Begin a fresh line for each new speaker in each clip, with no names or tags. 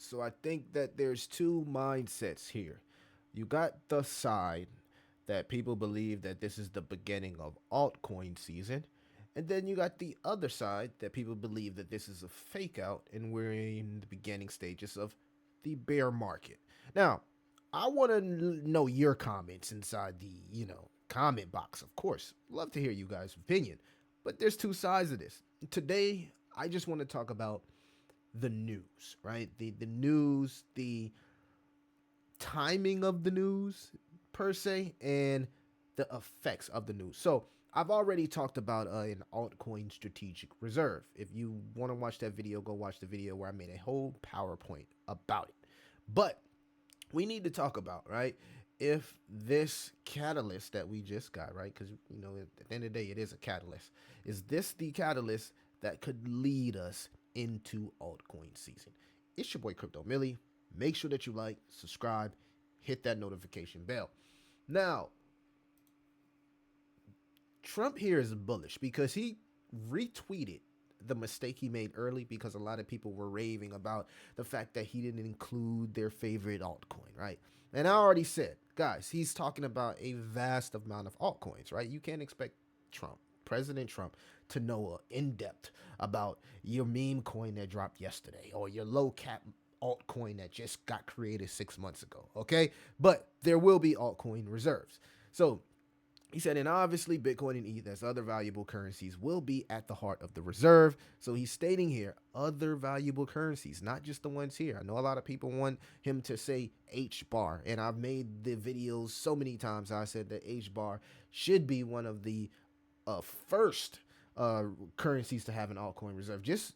So I think that there's two mindsets here. You got the side that people believe that this is the beginning of altcoin season. And then you got the other side that people believe that this is a fake out and we're in the beginning stages of the bear market. Now, I want to know your comments inside the, comment box, of course. Love to hear you guys' opinion. But there's two sides of this. Today, I just want to talk about the news, right? The news, the timing of the news per se, and the effects of the news. So I've already talked about an altcoin strategic reserve. If you want to watch that video, go watch the video where I made a whole PowerPoint about it. But we need to talk about, right? If this catalyst that we just got, right? Because, at the end of the day, it is a catalyst. Is this the catalyst that could lead us into altcoin season? It's your boy Crypto Millie. Make sure that you like, subscribe, hit that notification bell. Now, Trump here is bullish because he retweeted the mistake he made early because a lot of people were raving about the fact that he didn't include their favorite altcoin, right? And I already said, guys, he's talking about a vast amount of altcoins, right? You can't expect President Trump, to know in depth about your meme coin that dropped yesterday or your low cap altcoin that just got created 6 months ago, okay? But there will be altcoin reserves. So he said, and obviously Bitcoin and ETH as other valuable currencies will be at the heart of the reserve. So he's stating here, other valuable currencies, not just the ones here. I know a lot of people want him to say H bar, and I've made the videos so many times. I said that H bar should be one of the first currencies to have an altcoin reserve, just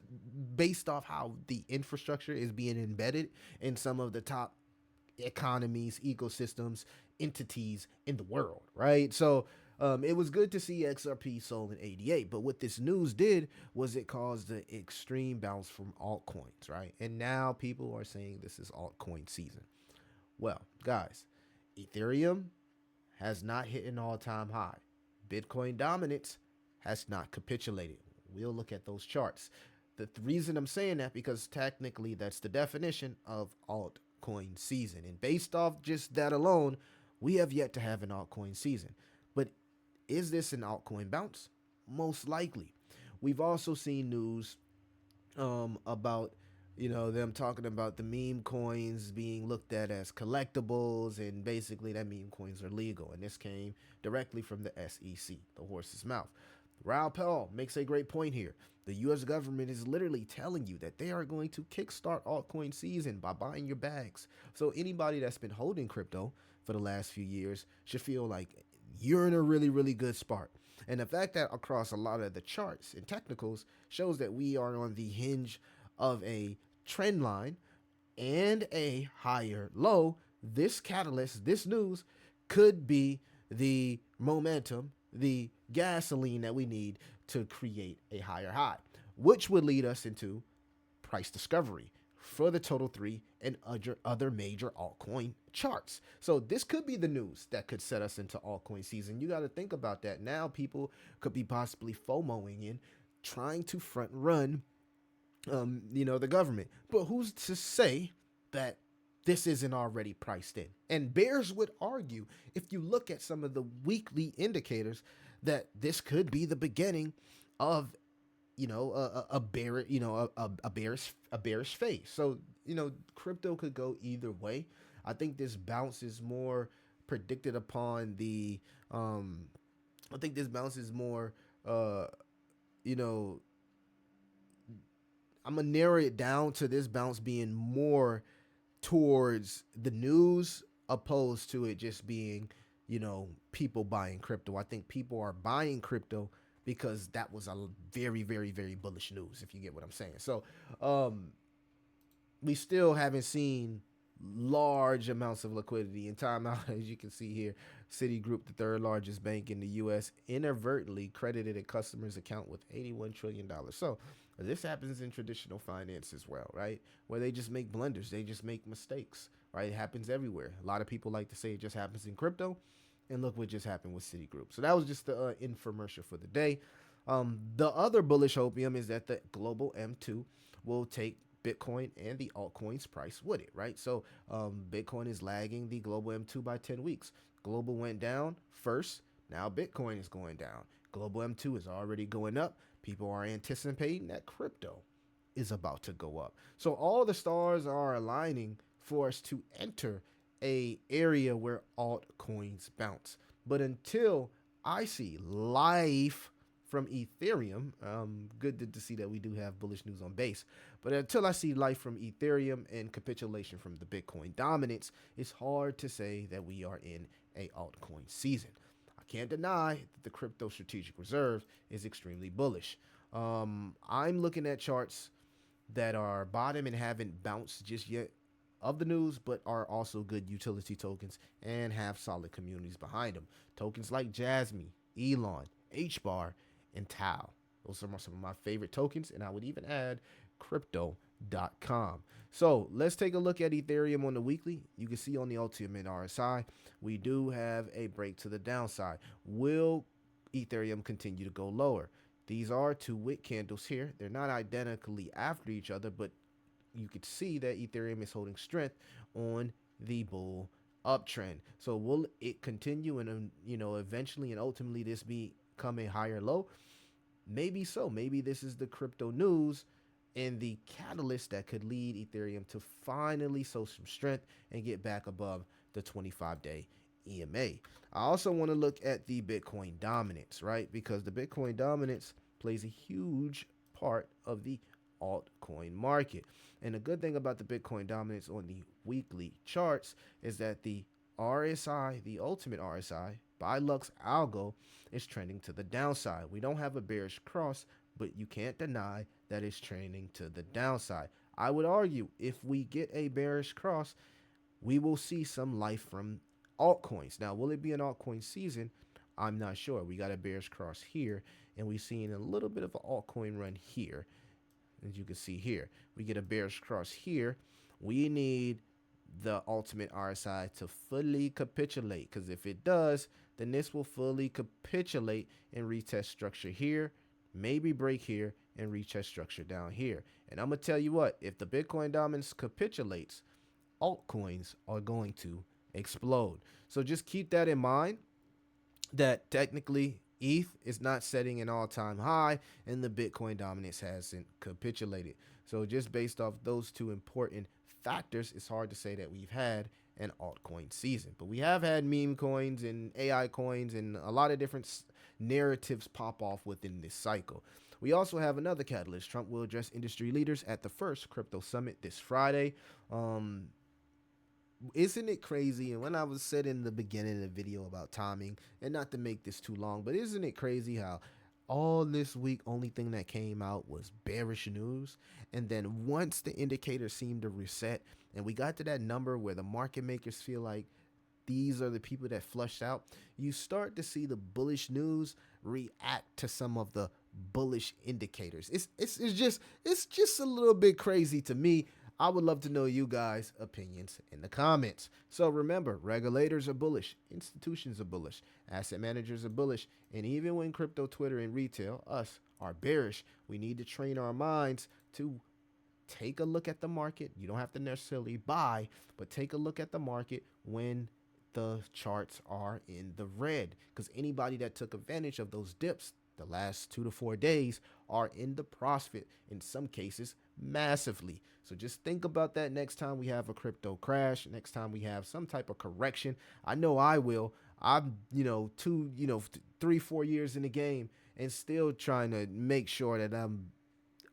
based off how the infrastructure is being embedded in some of the top economies, ecosystems, entities in the world, right? So it was good to see XRP sold in 88, but what this news did was it caused an extreme bounce from altcoins, right? And now people are saying this is altcoin season. Well, guys, Ethereum has not hit an all-time high. Bitcoin dominance has not capitulated. We'll look at those charts. The reason I'm saying that because technically that's the definition of altcoin season. And based off just that alone, we have yet to have an altcoin season. But is this an altcoin bounce? Most likely. We've also seen news about them talking about the meme coins being looked at as collectibles, and basically that meme coins are legal. And this came directly from the SEC, the horse's mouth. Raul Pell makes a great point here. The U.S. government is literally telling you that they are going to kickstart altcoin season by buying your bags. So anybody that's been holding crypto for the last few years should feel like you're in a really, really good spot. And the fact that across a lot of the charts and technicals shows that we are on the hinge of a trend line and a higher low, this catalyst, this news could be the momentum, the gasoline that we need to create a higher high, which would lead us into price discovery for the total 3 and other major altcoin charts. So this could be the news that could set us into altcoin season. You got to think about that. Now people could be possibly FOMOing in, trying to front run the government. But who's to say that this isn't already priced in? And bears would argue, if you look at some of the weekly indicators, that this could be the beginning of a bearish phase. So crypto could go either way. I think this bounce is more predicted upon the I think this bounce is more I'm gonna narrow it down to this bounce being more towards the news opposed to it just being, people buying crypto. I think people are buying crypto because that was a very, very, very bullish news, if you get what I'm saying. So we still haven't seen large amounts of liquidity in timeout. As you can see here, Citigroup, the third largest bank in the U.S., inadvertently credited a customer's account with $81 trillion. So this happens in traditional finance as well, right? Where they just make blunders. They just make mistakes, right? It happens everywhere. A lot of people like to say it just happens in crypto. And look what just happened with Citigroup. So that was just the infomercial for the day. The other bullish hopium is that the global M2 will take Bitcoin and the altcoins price with it, right? So Bitcoin is lagging the global M2 by 10 weeks. Global went down first. Now Bitcoin is going down. Global M2 is already going up. People are anticipating that crypto is about to go up. So all the stars are aligning for us to enter a area where altcoins bounce. But until I see life from Ethereum, good to see that we do have bullish news on base. But until I see life from Ethereum and capitulation from the Bitcoin dominance, it's hard to say that we are in a altcoin season. I can't deny that the crypto strategic reserve is extremely bullish. I'm looking at charts that are bottom and haven't bounced just yet of the news, but are also good utility tokens and have solid communities behind them. Tokens like Jasmy, Elon, HBAR, and Tau. Those are some of my favorite tokens, and I would even add crypto.com. So let's take a look at Ethereum on the weekly. You can see on the ultimate RSI, we do have a break to the downside. Will Ethereum continue to go lower? These are two wick candles here. They're not identically after each other, but you could see that Ethereum is holding strength on the bull uptrend. So will it continue and eventually and ultimately this become a higher low? Maybe so. Maybe this is the crypto news and the catalyst that could lead Ethereum to finally show some strength and get back above the 25-day EMA. I also want to look at the Bitcoin dominance, right? Because the Bitcoin dominance plays a huge part of the altcoin market. And the good thing about the Bitcoin dominance on the weekly charts is that the RSI, the ultimate RSI, by Lux Algo, is trending to the downside. We don't have a bearish cross, but you can't deny that it's trending to the downside. I would argue if we get a bearish cross, we will see some life from altcoins. Now, will it be an altcoin season? I'm not sure. We got a bearish cross here, and we've seen a little bit of an altcoin run here. As you can see here, we get a bearish cross here. We need the ultimate RSI to fully capitulate, because if it does, then this will fully capitulate and retest structure here, maybe break here and retest structure down here. And I'm gonna tell you what, if the Bitcoin dominance capitulates, altcoins are going to explode. So just keep that in mind, that technically ETH is not setting an all-time high and the Bitcoin dominance hasn't capitulated. So just based off those two important factors, it's hard to say that we've had an altcoin season. But we have had meme coins and AI coins and a lot of different narratives pop off within this cycle. We also have another catalyst. Trump will address industry leaders at the first crypto summit this Friday. Isn't it crazy? And when I was said in the beginning of the video about timing, and not to make this too long, but isn't it crazy how all this week only thing that came out was bearish news, and then once the indicators seemed to reset and we got to that number where the market makers feel like these are the people that flushed out, you start to see the bullish news react to some of the bullish indicators. It's just a little bit crazy to me. I would love to know you guys' opinions in the comments. So remember, regulators are bullish, institutions are bullish, asset managers are bullish, and even when crypto, Twitter, and retail, us, are bearish, we need to train our minds to take a look at the market. You don't have to necessarily buy, but take a look at the market when the charts are in the red, because anybody that took advantage of those dips the last 2 to 4 days are in the profit, in some cases massively. So just think about that next time we have a crypto crash, next time we have some type of correction. I know I will. I'm 3-4 years in the game and still trying to make sure that I'm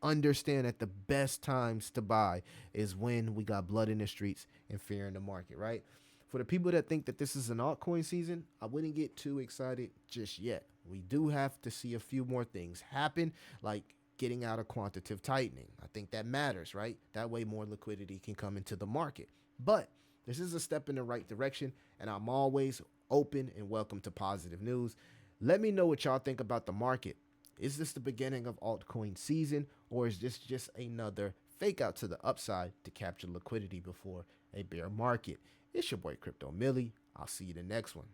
understand that the best times to buy is when we got blood in the streets and fear in the market, right? For the people that think that this is an altcoin season, I wouldn't get too excited just yet. We do have to see a few more things happen, like getting out of quantitative tightening. I think that matters, right? That way more liquidity can come into the market. But this is a step in the right direction, and I'm always open and welcome to positive news. Let me know what y'all think about the market. Is this the beginning of altcoin season, or is this just another fake out to the upside to capture liquidity before a bear market? It's your boy Crypto Millie. I'll see you the next one.